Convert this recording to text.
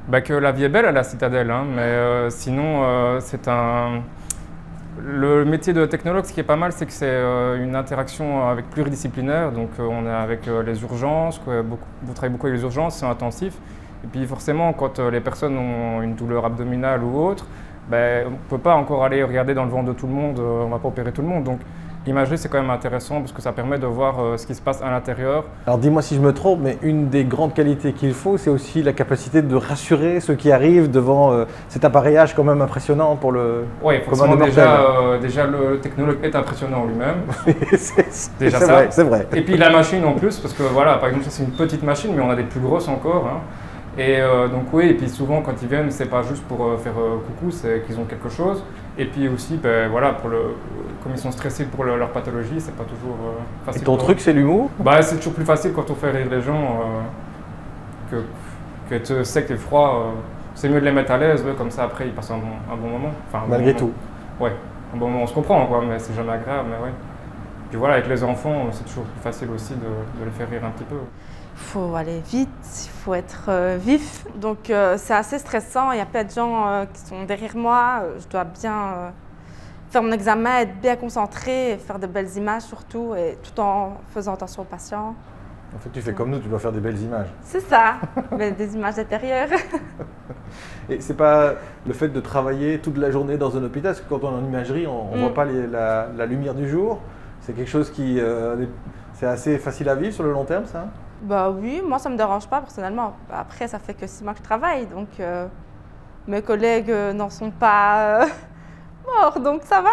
Bah, que la vie est belle à la citadelle, hein, mais sinon, le métier de technologue, ce qui est pas mal, c'est que c'est une interaction avec pluridisciplinaire. Donc, on est avec les urgences, vous travaillez beaucoup avec les urgences, c'est intensif. Et puis, forcément, quand les personnes ont une douleur abdominale ou autre, ben, on ne peut pas encore aller regarder dans le ventre de tout le monde, on ne va pas opérer tout le monde. Donc, l'imagerie, c'est quand même intéressant parce que ça permet de voir ce qui se passe à l'intérieur. Alors dis-moi si je me trompe, mais une des grandes qualités qu'il faut, c'est aussi la capacité de rassurer ceux qui arrivent devant cet appareillage quand même impressionnant pour le Oui, forcément déjà le technologue est impressionnant en lui-même. Déjà ça. C'est vrai. Et puis la machine en plus, parce que voilà, par exemple ça c'est une petite machine, mais on a des plus grosses encore. Hein. Et donc oui, et puis souvent quand ils viennent, c'est pas juste pour faire coucou, c'est qu'ils ont quelque chose. Et puis aussi, ben, voilà, comme ils sont stressés pour leur pathologie, c'est pas toujours facile. Et ton truc, c'est l'humour? Bah, c'est toujours plus facile quand on fait rire les gens que être sec et froid. C'est mieux de les mettre à l'aise, ouais, comme ça après ils passent un bon moment. Enfin, Malgré tout. Ouais, un bon moment, on se comprend quoi, mais c'est jamais agréable, mais ouais. Puis voilà, avec les enfants, c'est toujours plus facile aussi de les faire rire un petit peu. Il faut aller vite, il faut être vif, donc c'est assez stressant. Il y a plein de gens qui sont derrière moi. Je dois bien faire mon examen, être bien concentrée, faire de belles images surtout, et tout en faisant attention aux patients. En fait, tu fais comme nous, tu dois faire des belles images. C'est ça, mais des images intérieures. Et c'est pas le fait de travailler toute la journée dans un hôpital, parce que quand on est en imagerie, on ne voit pas la lumière du jour. C'est quelque chose qui c'est assez facile à vivre sur le long terme, ça? Bah oui, moi ça me dérange pas personnellement. Après, ça fait que 6 mois que je travaille, donc mes collègues n'en sont pas morts, donc ça va.